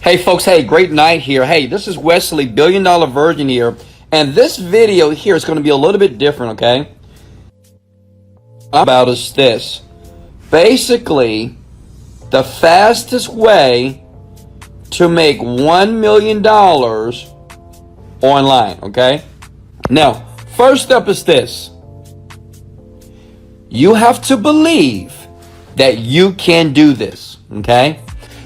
Hey folks, hey, great night here. Hey, this is Wesley, $1 billion Virgin here. And this video here is going to be a little bit different, okay? About is this. Basically, the fastest way to make $1 million online, okay? Now, first step is this. You have to believe that you can do this, okay?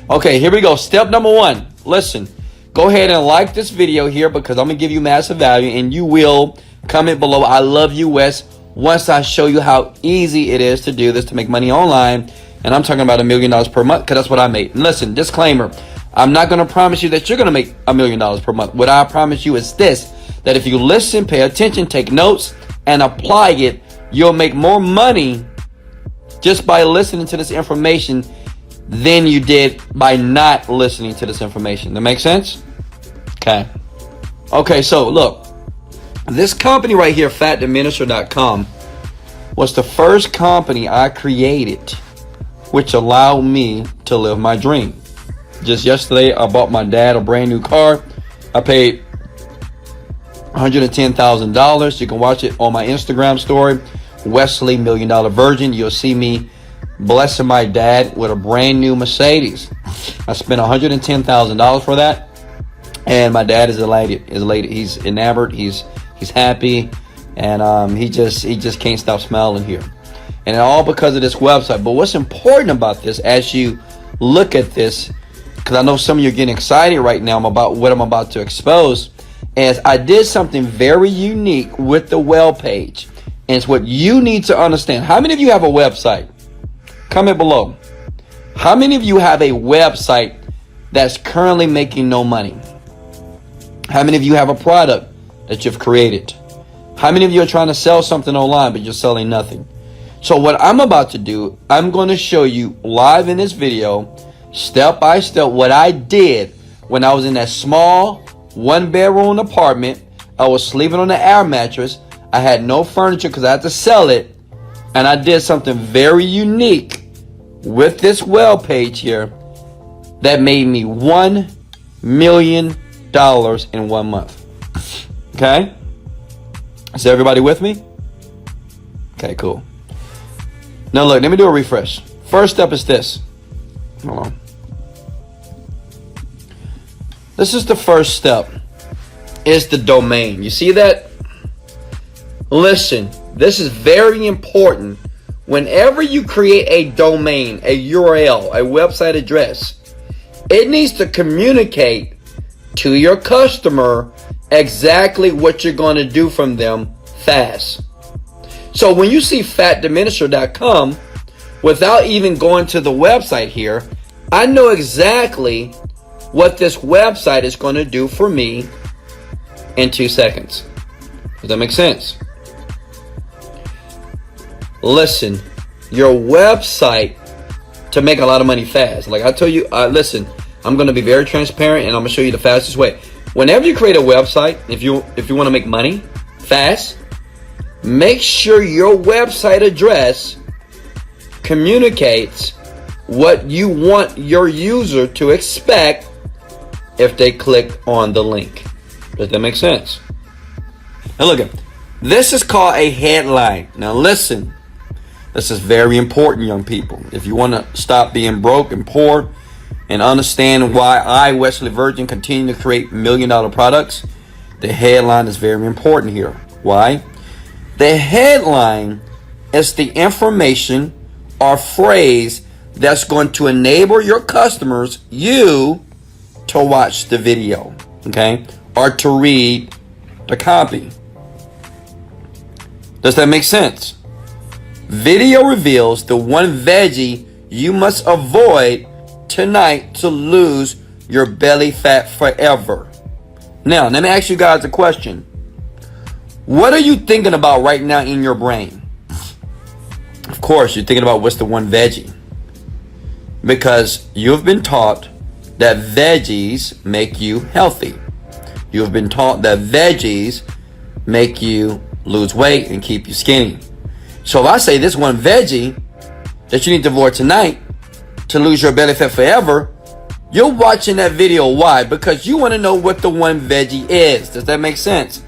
Okay, here we go. Step number one. Listen, go ahead and like this video here because I'm going to give you massive value, and you will comment below, I love you, Wes, once I show you how easy it is to do this, to make money online. And I'm talking about $1 million per month because that's what I made. And listen, disclaimer, I'm not going to promise you that you're going to make $1 million per month. What I promise you is this, that if you listen, pay attention, take notes, and apply it, you'll make more money just by listening to this information than you did by not listening to this information. That makes sense? Okay, so look, this company right here, fatdiminisher.com, was the first company I created which allowed me to live my dream. Just yesterday, I bought my dad a brand new car. I paid $110,000. You can watch it on my Instagram story, Wesley $1 Million Virgin. You'll see me blessing my dad with a brand new Mercedes. I spent $110,000 for that, and my dad is elated. He's enamored. He's happy, and he just can't stop smiling here. And all because of this website. But what's important about this, as you look at this, because I know some of you are getting excited right now about what I'm about to expose, is I did something very unique with the web page. And it's what you need to understand. How many of you have a website? Comment below. How many of you have a website that's currently making no money? How many of you have a product that you've created? How many of you are trying to sell something online but you're selling nothing? So what I'm about to do, I'm going to show you live in this video, step by step, what I did when I was in that small 1-bedroom apartment. I was sleeping on an air mattress. I had no furniture because I had to sell it. And I did something very unique with this web page here that made me $1 million in 1 month. Okay? Is everybody with me? Okay, cool. Now look, let me do a refresh. First step is this. Hold on. This is the first step. It's the domain. You see that? Listen, this is very important. Whenever you create a domain, a URL, a website address, it needs to communicate to your customer exactly what you're going to do from them fast. So when you see fatdiminisher.com, without even going to the website here, I know exactly what this website is going to do for me in 2 seconds. Does that make sense? Listen, your website to make a lot of money fast. Like I told you, listen, I'm going to be very transparent and I'm going to show you the fastest way. Whenever you create a website, if you want to make money fast, make sure your website address communicates what you want your user to expect if they click on the link. Does that make sense? Now look, this is called a headline. Now listen, this is very important, young people. If you want to stop being broke and poor and understand why I, Wesley Virgin, continue to create $1 million products, the headline is very important here. Why? The headline is the information or phrase that's going to enable your customers, you, to watch the video, okay? Or to read the copy. Does that make sense? Video reveals the one veggie you must avoid tonight to lose your belly fat forever. Now, let me ask you guys a question. What are you thinking about right now in your brain? Of course, you're thinking about what's the one veggie. Because you've been taught that veggies make you healthy. You've been taught that veggies make you lose weight and keep you skinny. So if I say this one veggie that you need to avoid tonight to lose your belly fat forever, You're watching that video. Why? Because you want to know what the one veggie is. Does that make sense?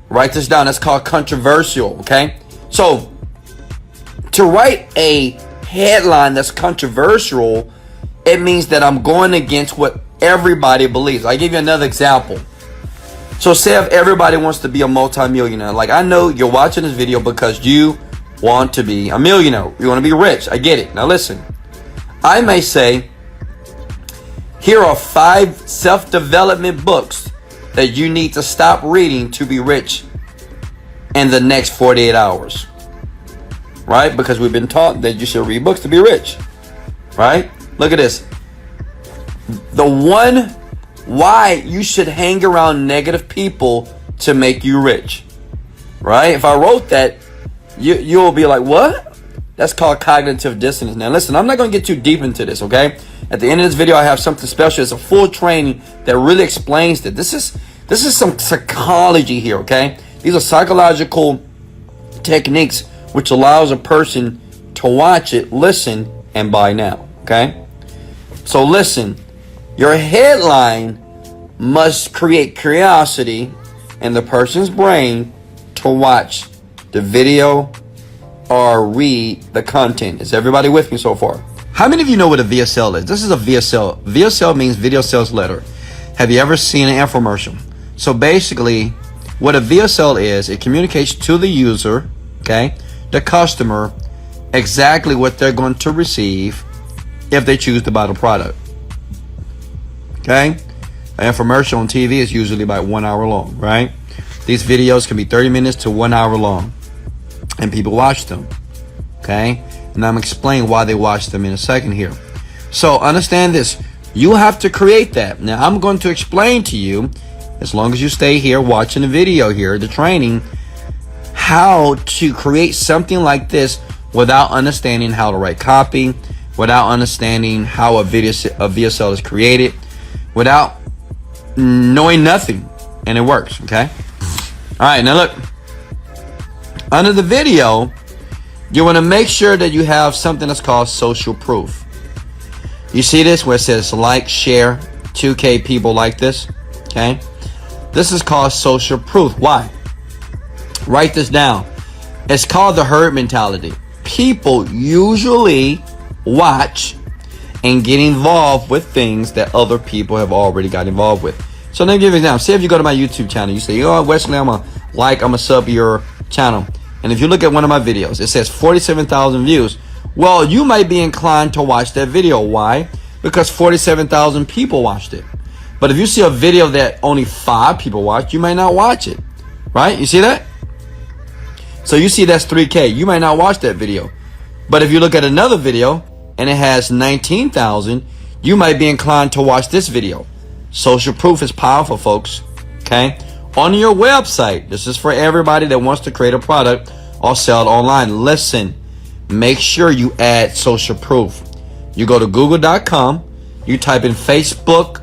Write this down. That's called controversial. Okay. So to write a headline that's controversial, it means that I'm going against what everybody believes. I'll give you another example. So say if everybody wants to be a multimillionaire. Like, I know you're watching this video because you want to be a millionaire. You want to be rich. I get it. Now listen. I may say, here are 5 self-development books that you need to stop reading to be rich in the next 48 hours. Right? Because we've been taught that you should read books to be rich. Right? Look at this. The one why you should hang around negative people to make you rich. Right? If I wrote that, you'll be like, what? That's called cognitive dissonance. Now listen, I'm not going to get too deep into this, okay? At the end of this video, I have something special. It's a full training that really explains that. This is some psychology here, okay? These are psychological techniques which allows a person to watch it, listen, and buy now, okay? So listen, your headline must create curiosity in the person's brain to watch the video or read the content. Is everybody with me so far? How many of you know what a VSL is? This is a VSL. VSL means video sales letter. Have you ever seen an infomercial? So basically, what a VSL is, it communicates to the user, okay, the customer, exactly what they're going to receive if they choose to buy the product. Okay? An infomercial on TV is usually about 1 hour long, right? These videos can be 30 minutes to 1 hour long. And people watch them. Okay? And I'm explaining why they watch them in a second here. So understand this. You have to create that. Now I'm going to explain to you, as long as you stay here watching the video here, the training, how to create something like this without understanding how to write copy, without understanding how a VSL is created, without knowing nothing, and it works. Okay. All right. Now look, under the video, you want to make sure that you have something that's called social proof. You see this where it says like, share, 2K people like this. Okay. This is called social proof. Why? Write this down. It's called the herd mentality. People usually watch and get involved with things that other people have already got involved with. So let me give you an example. Say if you go to my YouTube channel, you say, oh, Wesley, I'm a sub your channel. And if you look at one of my videos, it says 47,000 views. Well, you might be inclined to watch that video. Why? Because 47,000 people watched it. But if you see a video that only 5 people watch, you might not watch it. Right? You see that? So you see that's 3K. You might not watch that video. But if you look at another video and it has 19,000, you might be inclined to watch this video. Social proof is powerful, folks. Okay? On your website, this is for everybody that wants to create a product or sell it online. Listen, make sure you add social proof. You go to google.com, you type in Facebook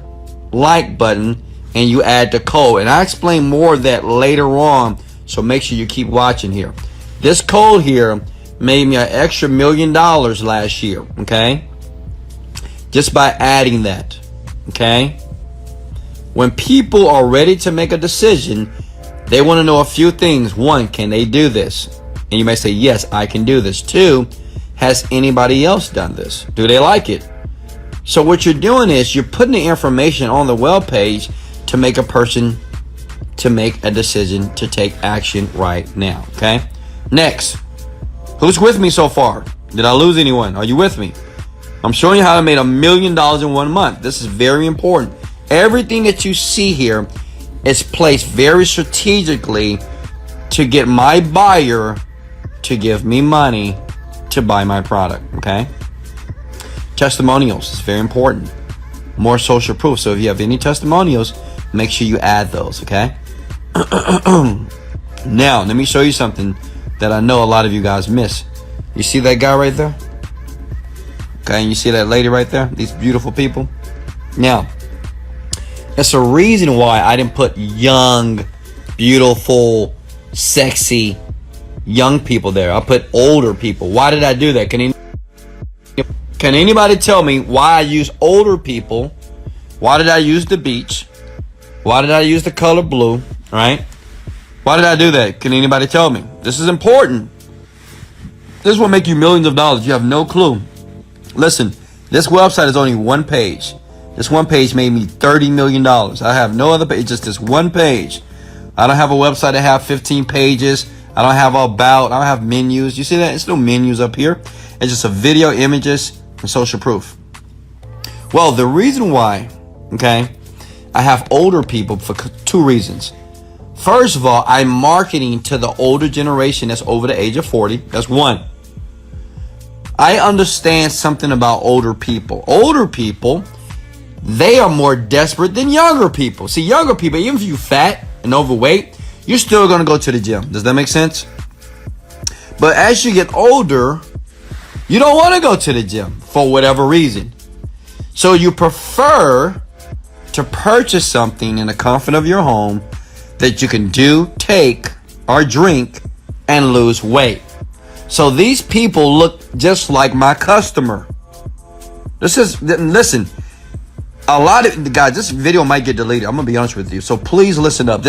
like button, and you add the code. And I explain more of that later on, so make sure you keep watching here. This code here made me an extra $1 million last year, okay? Just by adding that, okay? When people are ready to make a decision, they want to know a few things. 1, can they do this? And you may say, yes, I can do this. 2, has anybody else done this? Do they like it? So what you're doing is you're putting the information on the web page to make a person to make a decision to take action right now. Okay. Next, who's with me so far? Did I lose anyone? Are you with me? I'm showing you how I made $1 million in 1 month. This is very important. Everything that you see here is placed very strategically to get my buyer to give me money to buy my product. Okay. Testimonials is very important. More social proof. So if you have any testimonials, make sure you add those. Okay. Now, let me show you something that I know a lot of you guys miss. You see that guy right there? Okay, and you see that lady right there? These beautiful people? Now, that's a reason why I didn't put young, beautiful, sexy, young people there. I put older people. Why did I do that? Can anybody tell me why I use older people Why did I use the beach? Why did I use the color blue? Right? Why did I do that? Can anybody tell me? This is important. This will make you millions of dollars. You have no clue. Listen, this website is only one page. This one page made me $30 million. I have no other page, just this one page. I don't have a website that have 15 pages. I don't have about, I don't have menus. You see that? It's no menus up here. It's just a video, images, and social proof. Well, the reason why, okay, I have older people for two reasons. First of all, I'm marketing to the older generation that's over the age of 40. That's one. I understand something about older people. Older people, they are more desperate than younger people. See, younger people, even if you're fat and overweight, you're still going to go to the gym. Does that make sense? But as you get older, you don't want to go to the gym for whatever reason. So you prefer to purchase something in the comfort of your home that you can do, take, or drink and lose weight. So these people look just like my customer. Listen, a lot of guys, this video might get deleted. I'm going to be honest with you. So please listen up.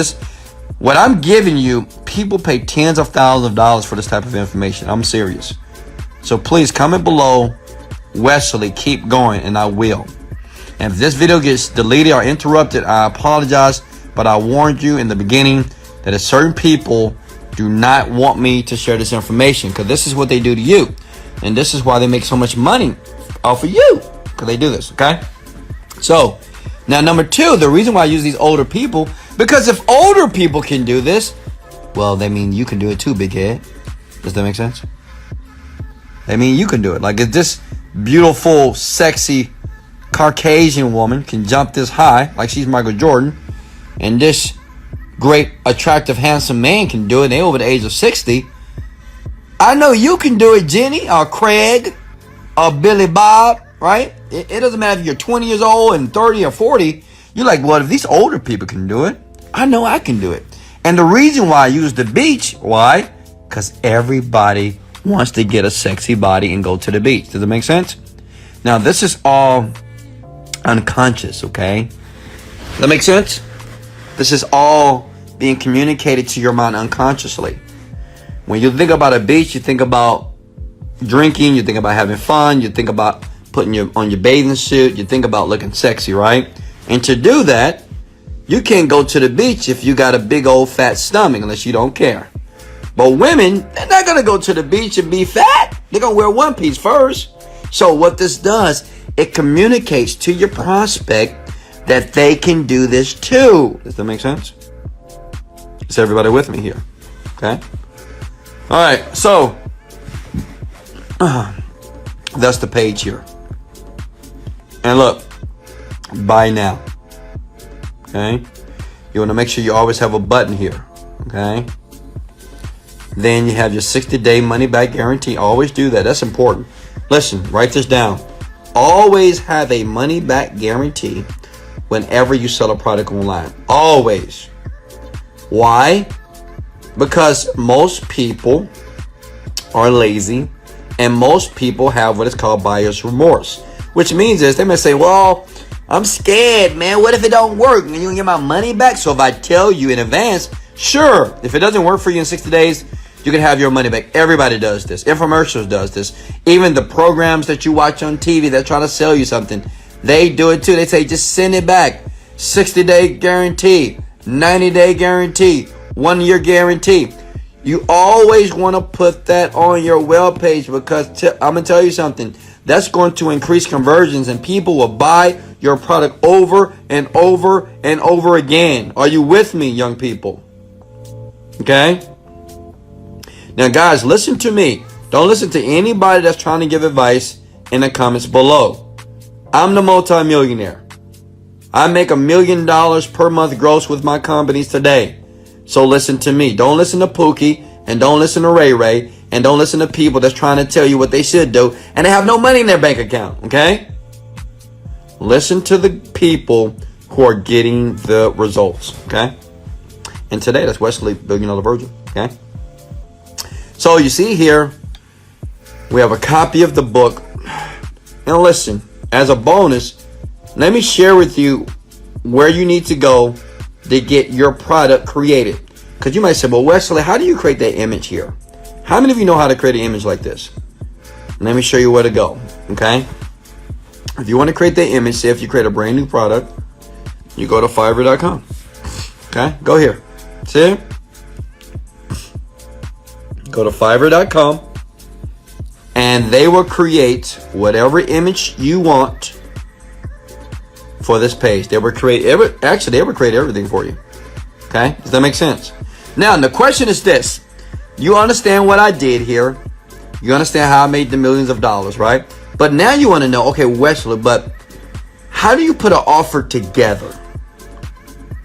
What I'm giving you, people pay tens of thousands of dollars for this type of information. I'm serious. So please comment below, Wesley, keep going, and I will. And if this video gets deleted or interrupted, I apologize. But I warned you in the beginning that certain people do not want me to share this information, because this is what they do to you. And this is why they make so much money off of you, because they do this, okay? So, now number two, the reason why I use these older people, because if older people can do this, well, they mean you can do it too, big head. Does that make sense? They mean you can do it. Like, if this beautiful, sexy Caucasian woman can jump this high, like she's Michael Jordan, and this great, attractive, handsome man can do it, and they over the age of 60, I know you can do it, Jenny, or Craig, or Billy Bob, right? It doesn't matter if you're 20 years old and 30 or 40. You're like, well, if these older people can do it, I know I can do it. And the reason why I use the beach, why? Because everybody wants to get a sexy body and go to the beach. Does it make sense? Now, this is all unconscious, okay? Does that make sense? This is all being communicated to your mind unconsciously. When you think about a beach, you think about drinking, you think about having fun, you think about putting on your bathing suit, you think about looking sexy, right? And to do that, you can't go to the beach if you got a big old fat stomach unless you don't care. But women, they're not going to go to the beach and be fat. They're going to wear one piece first. So what this does, it communicates to your prospect that they can do this too. Does that make sense? Is everybody with me here? Okay. All right. So that's the page here. And look, buy now. Okay. You want to make sure you always have a button here. Okay. Then you have your 60-day money back guarantee. Always do that. That's important. Listen, write this down. Always have a money back guarantee whenever you sell a product online. Always. Why? Because most people are lazy, and most people have what is called buyer's remorse, which means is they may say, well, I'm scared, man. What if it don't work? And you can get my money back. So if I tell you in advance, sure, if it doesn't work for you in 60 days, you can have your money back. Everybody does this. Infomercials does this. Even the programs that you watch on TV that try to sell you something, they do it too. They say, just send it back. 60-day guarantee, 90-day guarantee, 1-year guarantee. You always want to put that on your web page, because I'm going to tell you something. That's going to increase conversions, and people will buy your product over and over and over again. Are you with me, young people? Okay? Now, guys, listen to me. Don't listen to anybody that's trying to give advice in the comments below. I'm the multi-millionaire. I make $1 million per month gross with my companies today. So listen to me. Don't listen to Pookie, and don't listen to Ray Ray, and don't listen to people that's trying to tell you what they should do, and they have no money in their bank account, okay? Listen to the people who are getting the results, okay? And today, that's Wesley Virgin, okay? So you see here, we have a copy of the book. And listen, as a bonus, let me share with you where you need to go to get your product created. Because you might say, well, Wesley, how do you create that image here? How many of you know how to create an image like this? Let me show you where to go, okay? If you want to create that image, say if you create a brand new product, you go to Fiverr.com. Okay, go here. See? Go to Fiverr.com, and they will create whatever image you want for this page. They will create everything for you. Okay, does that make sense? Now, the question is this. You understand what I did here. You understand how I made the millions of dollars, right? But now you want to know, okay, Wesley, but how do you put an offer together?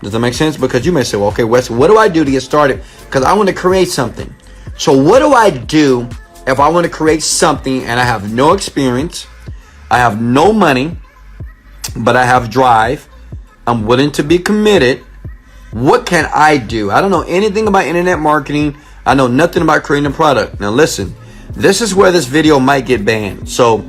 Does that make sense? Because you may say, well, okay, Wesley, what do I do to get started? Because I want to create something. So what do I do if I want to create something and I have no experience, I have no money, but I have drive, I'm willing to be committed? What can I do? I don't know anything about internet marketing. I know nothing about creating a product. Now listen, this is where this video might get banned. So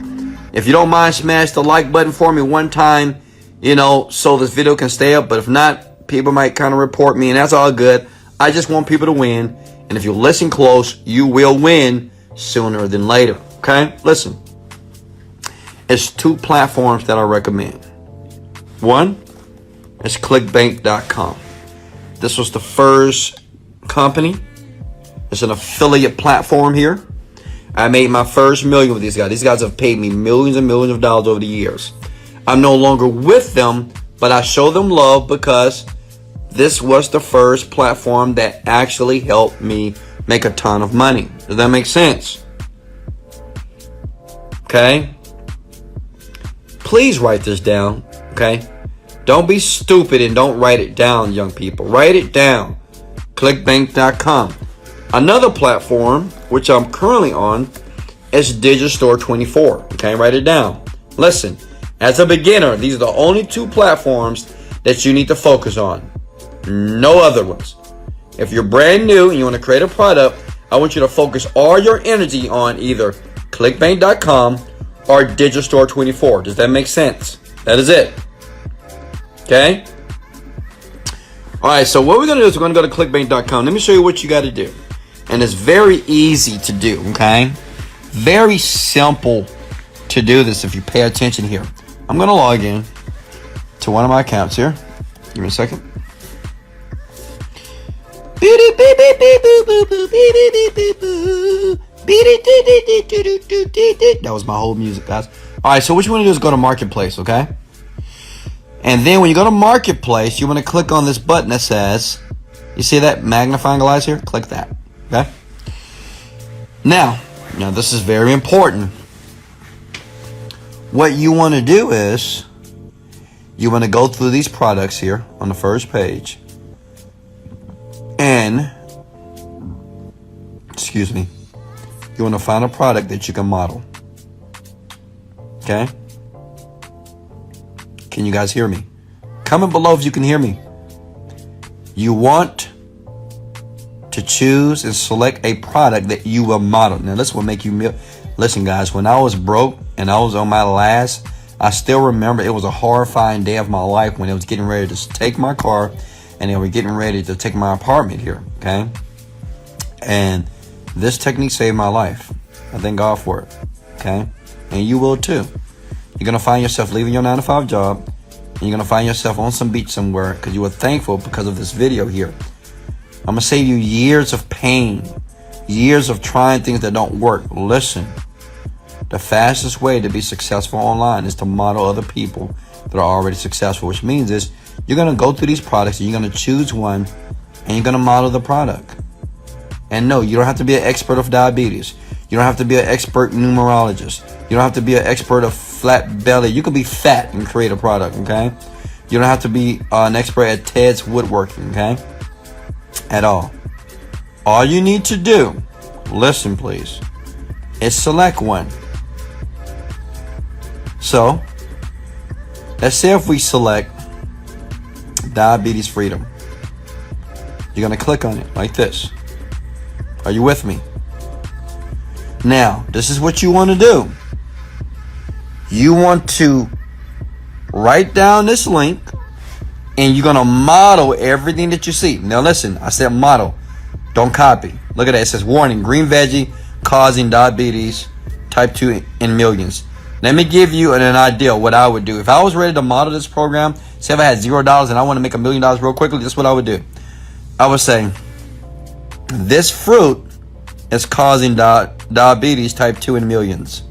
if you don't mind, smash the like button for me one time, so this video can stay up. But if not, people might kind of report me, and that's all good. I just want people to win. And if you listen close, you will win sooner than later. Okay? Listen. It's 2 platforms that I recommend. One is clickbank.com. This was the first company. It's an affiliate platform here. I made my first million with these guys. These guys have paid me millions and millions of dollars over the years. I'm no longer with them, but I show them love because this was the first platform that actually helped me make a ton of money. Does that make sense? Okay? Please write this down, okay? Don't be stupid and don't write it down, young people. Write it down. Clickbank.com. Another platform, which I'm currently on, is Digistore 24. Okay, write it down. Listen, as a beginner, these are the only 2 platforms that you need to focus on. No other ones. If you're brand new and you want to create a product, I want you to focus all your energy on either clickbank.com or Digistore 24. Does that make sense? That is it. Okay? All right, so what we're going to do is we're going to go to clickbank.com. Let me show you what you got to do. And it's very easy to do, okay? Very simple to do this if you pay attention here. I'm going to log in to one of my accounts here. Give me a second. That was my whole music, guys. All right, so what you want to do is go to Marketplace, okay? And then when you go to Marketplace, you want to click on this button that says, you see that magnifying glass here? Click that, okay? Now this is very important. What you want to do is you want to go through these products here on the first page. And, you want to find a product that you can model. Okay? Can you guys hear me? Comment below if you can hear me. You want to choose and select a product that you will model. Now, this will make you... Listen, guys, when I was broke and I was on my last, I still remember it was a horrifying day of my life when it was getting ready to take my car and they were getting ready to take my apartment here, okay? And this technique saved my life. I thank God for it, okay? And you will too. You're going to find yourself leaving your 9-to-5 job, and you're going to find yourself on some beach somewhere because you were thankful because of this video here. I'm going to save you years of pain, years of trying things that don't work. Listen, the fastest way to be successful online is to model other people that are already successful, which means is you're going to go through these products and you're going to choose one and you're going to model the product. And no, you don't have to be an expert of diabetes. You don't have to be an expert numerologist. You don't have to be an expert of flat belly. You can be fat and create a product, okay? You don't have to be an expert at Ted's woodworking, okay? At all. All you need to do, listen please, is select one. So, let's say if we select diabetes freedom. You're going to click on it like this. Are you with me? Now, this is what you want to do. You want to write down this link, and you're going to model everything that you see. Now listen, I said model. Don't copy. Look at that. It says, warning, green veggie causing diabetes type 2 in millions. Let me give you an idea of what I would do. If I was ready to model this program, say if I had $0 and I want to make $1 million real quickly, this is what I would do. I would say, this fruit is causing diabetes type 2 in millions.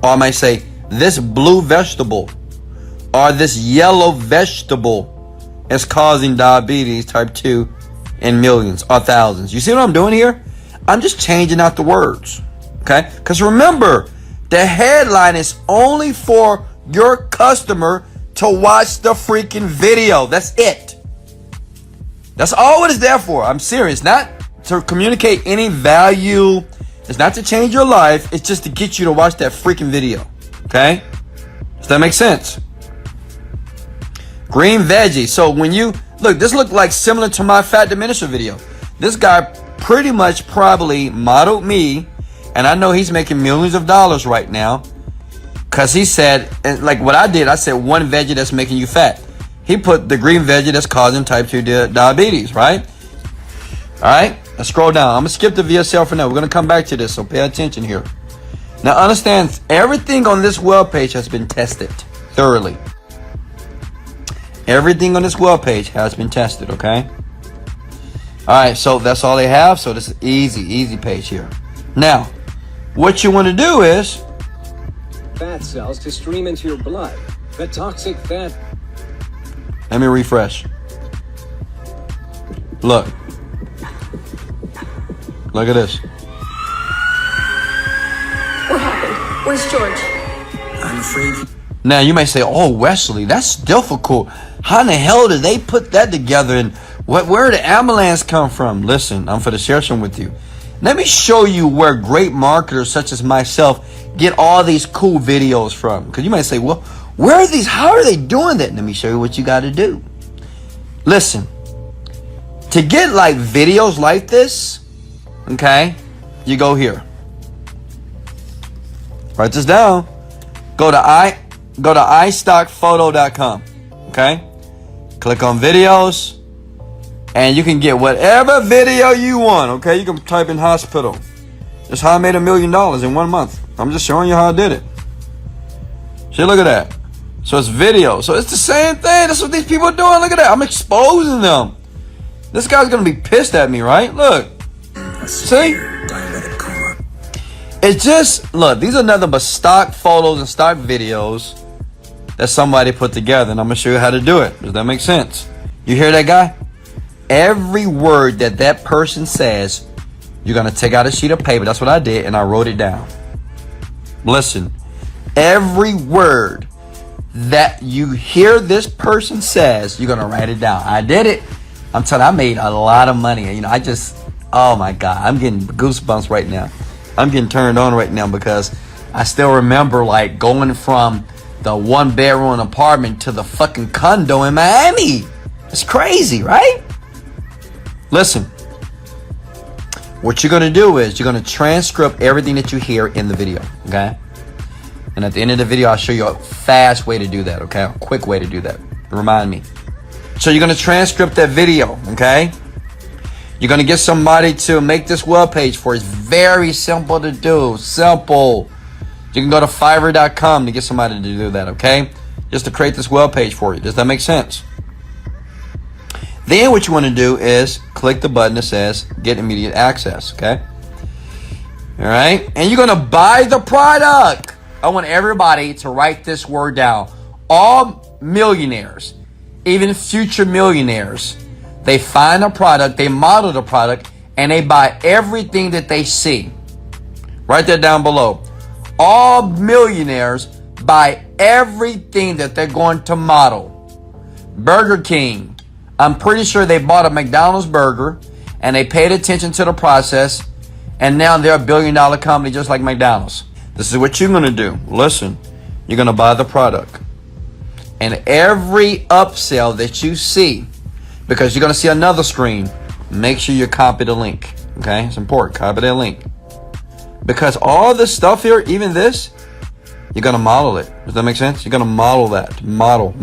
Or I might say, this blue vegetable or this yellow vegetable is causing diabetes type 2 in millions or thousands. You see what I'm doing here? I'm just changing out the words. Okay? Because remember, the headline is only for your customer to watch the freaking video. That's it. That's all it is there for. I'm serious. Not to communicate any value. It's not to change your life. It's just to get you to watch that freaking video. Okay? Does that make sense? Green veggie. So when you look, this looked like similar to my fat diminisher video. This guy pretty much probably modeled me, and I know he's making millions of dollars right now, because he said, and like what I did, I said one veggie that's making you fat. He put the green veggie that's causing type 2 diabetes, right? All right, let's scroll down. I'm gonna skip the VSL for now. We're gonna come back to this, so pay attention here. Now understand, everything on this web page has been tested thoroughly. Everything on this web page has been tested, okay? All right, so that's all they have. So this is easy page here. Now, what you want to do is fat cells to stream into your blood. The toxic fat. Let me refresh. Look at this. What happened? Where's George? I'm afraid. Now you may say, "Oh, Wesley, that's difficult. How in the hell did they put that together? And where did the ambulance come from?" Listen, I'm for to share some with you. Let me show you where great marketers such as myself get all these cool videos from. Because you might say, "Well, where are these? How are they doing that?" Let me show you what you got to do. Listen, to get like videos like this, okay, you go here. Write this down. Go to iStockPhoto.com. Okay? Click on videos, and you can get whatever video you want. Okay? You can type in hospital. That's how I made $1 million in 1 month. I'm just showing you how I did it. See, look at that. So it's video. So it's the same thing. That's what these people are doing. Look at that. I'm exposing them. This guy's gonna be pissed at me, right? Look. See? It's just, look, these are nothing but stock photos and stock videos that somebody put together, and I'm gonna show you how to do it. Does that make sense? You hear that guy? Every word that person says, you're gonna take out a sheet of paper. That's what I did, and I wrote it down. Listen, every word that you hear this person says, you're gonna write it down. I did it. I'm telling you, I made a lot of money. You know, oh my God, I'm getting goosebumps right now. I'm getting turned on right now because I still remember like going from the 1-bedroom apartment to the fucking condo in Miami. It's crazy, right? Listen, what you're going to do is you're going to transcript everything that you hear in the video, okay? And at the end of the video, I'll show you a fast way to do that, okay? A quick way to do that. Remind me. So you're going to transcript that video, okay? You're going to get somebody to make this web page for you. It's very simple to do. Simple. You can go to Fiverr.com to get somebody to do that, okay? Just to create this web page for you. Does that make sense? Then what you want to do is click the button that says get immediate access, okay? All right? And you're going to buy the product. I want everybody to write this word down. All millionaires, even future millionaires, they find a product, they model the product, and they buy everything that they see. Write that down below. All millionaires buy everything that they're going to model. Burger King, I'm pretty sure they bought a McDonald's burger and they paid attention to the process, and now they're a $1 billion company just like McDonald's. This is what you're going to do. Listen, you're going to buy the product. And every upsell that you see, because you're going to see another screen, make sure you copy the link. Okay? It's important. Copy that link. Because all this stuff here, even this, You're going to model it. Does that make sense? You're going to model that. Model.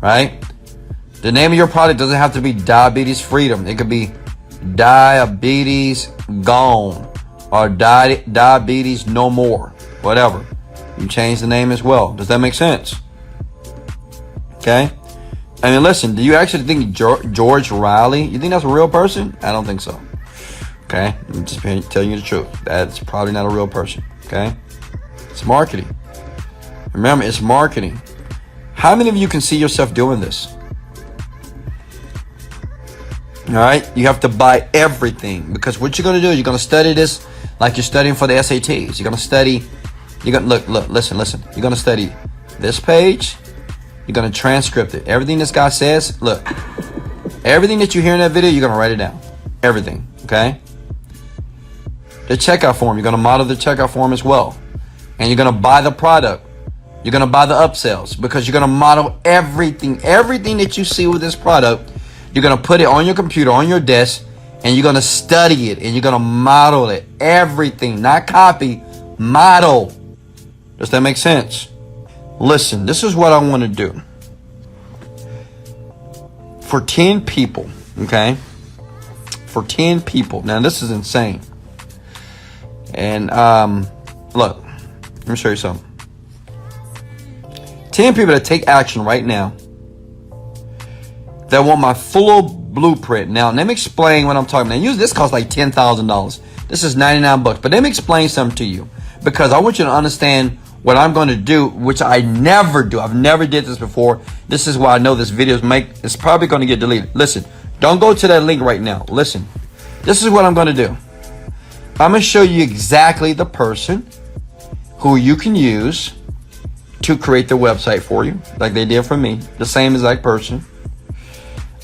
Right? The name of your product doesn't have to be Diabetes Freedom. It could be Diabetes Gone or Diabetes No More. Whatever. You change the name as well. Does that make sense? Okay? I mean, listen, do you actually think George Riley, you think that's a real person? I don't think so. Okay? I'm just telling you the truth. That's probably not a real person. Okay? It's marketing. Remember, it's marketing. How many of you can see yourself doing this? All right? You have to buy everything, because what you're going to do is you're going to study this like you're studying for the SATs. You're going to study. You're going to look, listen. You're going to study this page. You're going to transcript it. Everything this guy says, look, everything that you hear in that video, you're going to write it down. Everything, okay? The checkout form, you're going to model the checkout form as well. And you're going to buy the product. You're going to buy the upsells, because you're going to model everything. Everything that you see with this product, you're going to put it on your computer, on your desk, and you're going to study it, and you're going to model it. Everything, not copy, model. Does that make sense? Listen, this is what I want to do. For 10 people, okay? For 10 people. Now, this is insane. And, look, let me show you something. 10 people that take action right now that want my full blueprint. Now, let me explain what I'm talking about. Usually this costs like $10,000. This is 99 bucks. But let me explain something to you, because I want you to understand what I'm going to do, which I never do. I've never did this before. This is why I know this video is probably going to get deleted. Listen, don't go to that link right now. Listen, this is what I'm going to do. I'm going to show you exactly the person who you can use to create the website for you, like they did for me, the same exact person.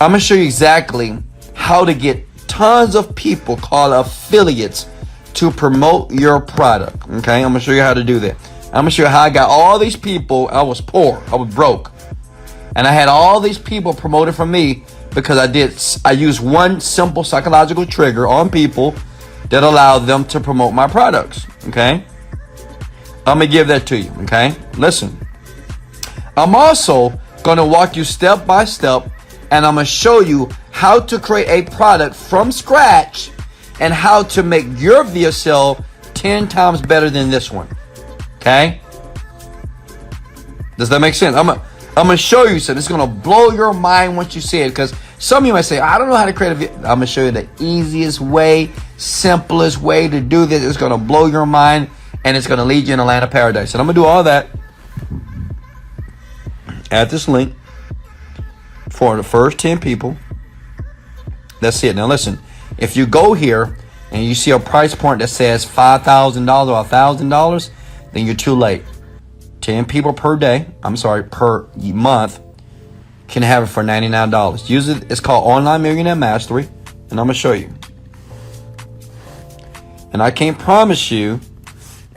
I'm going to show you exactly how to get tons of people called affiliates to promote your product. Okay, I'm going to show you how to do that. I'm going to show you how I got all these people. I was poor. I was broke. And I had all these people promoted from me because I used one simple psychological trigger on people that allowed them to promote my products. Okay? I'm going to give that to you. Okay? Listen. I'm also going to walk you step by step, and I'm going to show you how to create a product from scratch and how to make your VSL 10 times better than this one. Okay? Does that make sense? I'm going to show you something. It's going to blow your mind once you see it, because some of you might say, I don't know how to create a video. I'm going to show you the easiest way, simplest way to do this. It's going to blow your mind, and it's going to lead you in a land of paradise. And I'm going to do all that at this link for the first 10 people. That's it. Now listen, if you go here and you see a price point that says $5,000 or $1,000, then you're too late. 10 people per month can have it for $99. Usually it's called Online Millionaire Mastery, and I'm going to show you. And I can't promise you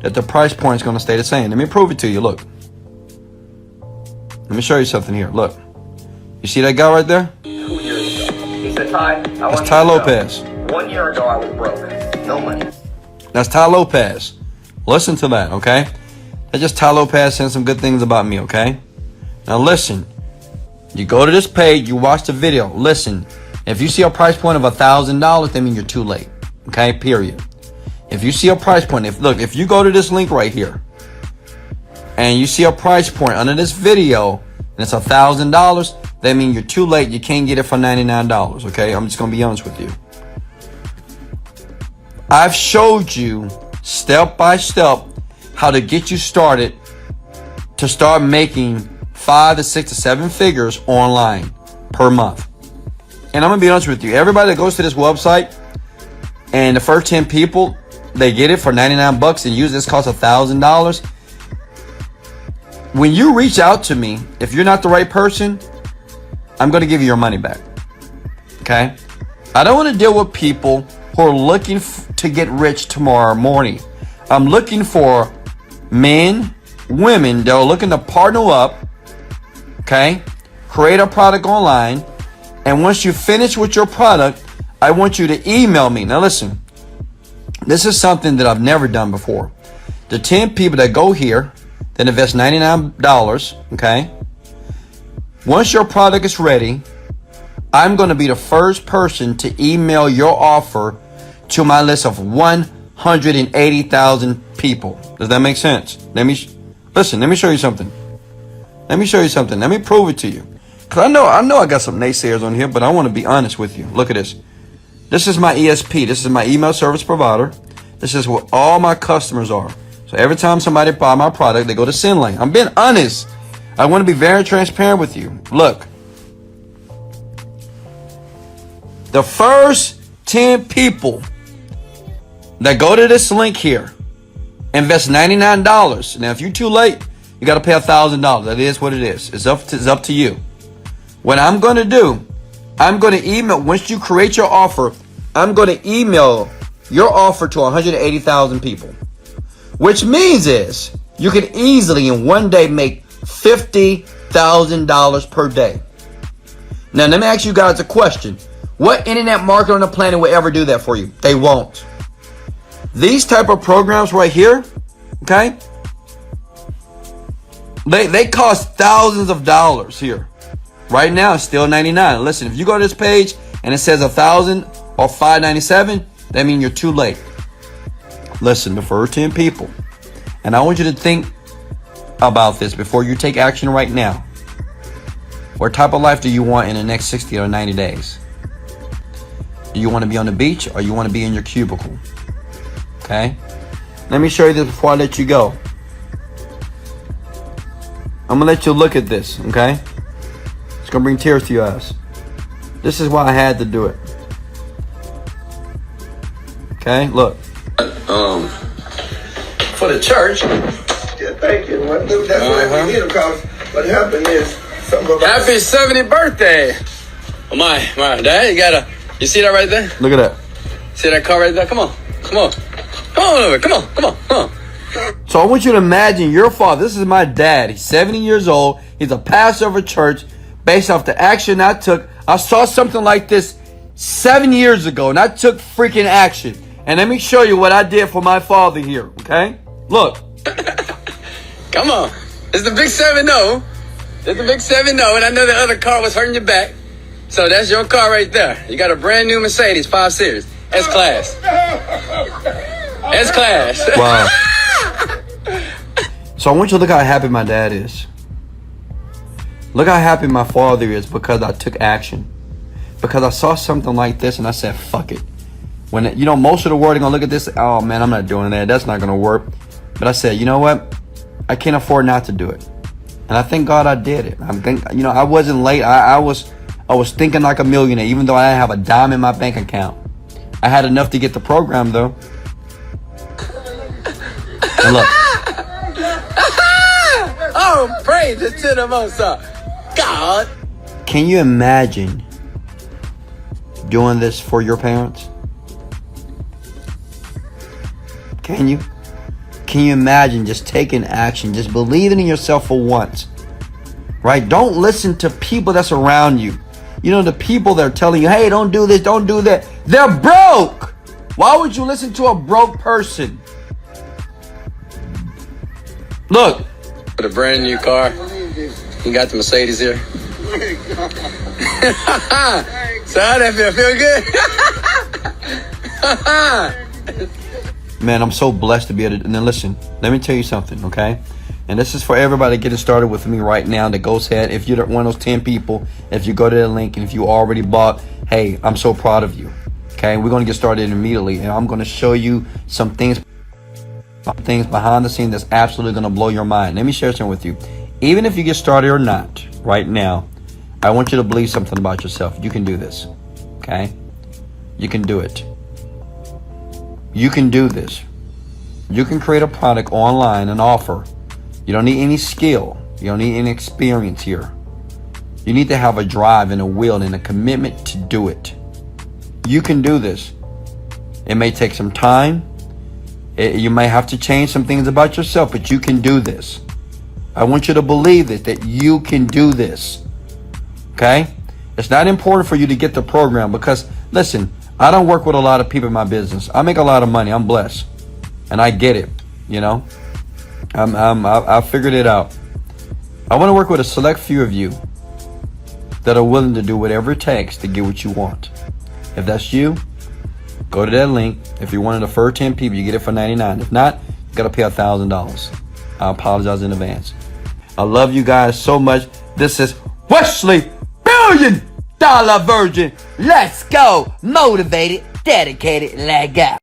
that the price point is going to stay the same. Let me prove it to you. Look. Let me show you something here. Look. You see that guy right there? 2 years ago. He said, Ty, that's Ty Lopez. 1 year ago, I was broke. No money. That's Ty Lopez. Listen to that, okay? That's just Ty Lopez saying some good things about me, okay? Now listen. You go to this page, you watch the video. Listen. If you see a price point of $1,000, that means you're too late. Okay? Period. If you see a price point, if you go to this link right here and you see a price point under this video and it's $1,000, that means you're too late. You can't get it for $99. Okay? I'm just going to be honest with you. I've showed you step by step how to get you started to start making 5 to 6 to 7 figures online per month. And I'm going to be honest with you. Everybody that goes to this website and the first 10 people, they get it for 99 bucks and use this costs $1,000. When you reach out to me, if you're not the right person, I'm going to give you your money back. Okay? I don't want to deal with people who are looking to get rich tomorrow morning. I'm looking for men, women that are looking to partner up, okay? Create a product online, and once you finish with your product, I want you to email me. Now listen, this is something that I've never done before. The 10 people that go here, that invest $99, okay? Once your product is ready, I'm going to be the first person to email your offer to my list of 180,000 people. Does that make sense? Let me show you something. Let me prove it to you. Cause I know I got some naysayers on here, but I want to be honest with you. Look at this. This is my ESP. This is my email service provider. This is where all my customers are. So every time somebody buy my product, they go to SendLane. I'm being honest. I want to be very transparent with you. Look. The first 10 people that go to this link here invest $99. Now, if you're too late, you got to pay $1,000. That is what it is. It's up to you. What I'm going to do, I'm going to email, once you create your offer, I'm going to email your offer to 180,000 people. Which means is you can easily in one day make $50,000 per day. Now, let me ask you guys a question. What internet marketer on the planet will ever do that for you? They won't. These type of programs right here, okay? They cost thousands of dollars here. Right now, it's still $99. Listen, if you go to this page and it says $1,000 or $597, that means you're too late. Listen, the first 10 people, and I want you to think about this before you take action right now. What type of life do you want in the next 60 or 90 days? Do you want to be on the beach or you want to be in your cubicle? Okay? Let me show you this before I let you go. I'm going to let you look at this, okay? It's going to bring tears to your eyes. This is why I had to do it. Okay, look. For the church. Yeah, thank you. That's why we need because what happened is Happy 70th birthday. Oh my dad, you see that right there? Look at that. See that car right there? Come on over. Come on. So I want you to imagine your father. This is my dad. He's 70 years old. He's a pastor of a church. Based off the action I took, I saw something like this 7 years ago, and I took freaking action. And let me show you what I did for my father here, okay? Look. Come on. It's the big 7-0. It's the big 7-0, and I know the other car was hurting your back. So that's your car right there. You got a brand new Mercedes 5 Series. S-Class. S-Class. Wow. So I want you to look how happy my dad is. Look how happy my father is because I took action. Because I saw something like this and I said, fuck it. When, most of the world are going to look at this, oh man, I'm not doing that. That's not going to work. But I said, you know what? I can't afford not to do it. And I thank God I did it. I wasn't late. I was thinking like a millionaire, even though I didn't have a dime in my bank account. I had enough to get the program though. And look. Oh, praise to the Most High God. Can you imagine doing this for your parents? Can you? Can you imagine just taking action, just believing in yourself for once? Right? Don't listen to people that's around you. The people that are telling you, hey, don't do this, don't do that. They're broke. Why would you listen to a broke person? Look. With a brand new car. You got the Mercedes here. So how that feel good? Man, I'm so blessed to be able to. And then listen, let me tell you something, okay? And this is for everybody getting started with me right now that goes ahead. If you're one of those 10 people, if you go to the link and if you already bought, hey, I'm so proud of you. Okay, we're going to get started immediately. And I'm going to show you some things behind the scenes that's absolutely going to blow your mind. Let me share something with you. Even if you get started or not right now, I want you to believe something about yourself. You can do this. Okay? You can do it. You can do this. You can create a product online and offer. You don't need any skill. You don't need any experience here. You need to have a drive and a will and a commitment to do it. You can do this. It may take some time. You may have to change some things about yourself, but you can do this. I want you to believe this, that you can do this. Okay? It's not important for you to get the program because, listen, I don't work with a lot of people in my business. I make a lot of money. I'm blessed. And I get it. You know, I figured it out. I want to work with a select few of you that are willing to do whatever it takes to get what you want. If that's you, go to that link. If you're one of the first 10 people, you get it for $99. If not, you got to pay $1,000. I apologize in advance. I love you guys so much. This is Wesley Virgin Virgin. Let's go. Motivated, dedicated, leg out.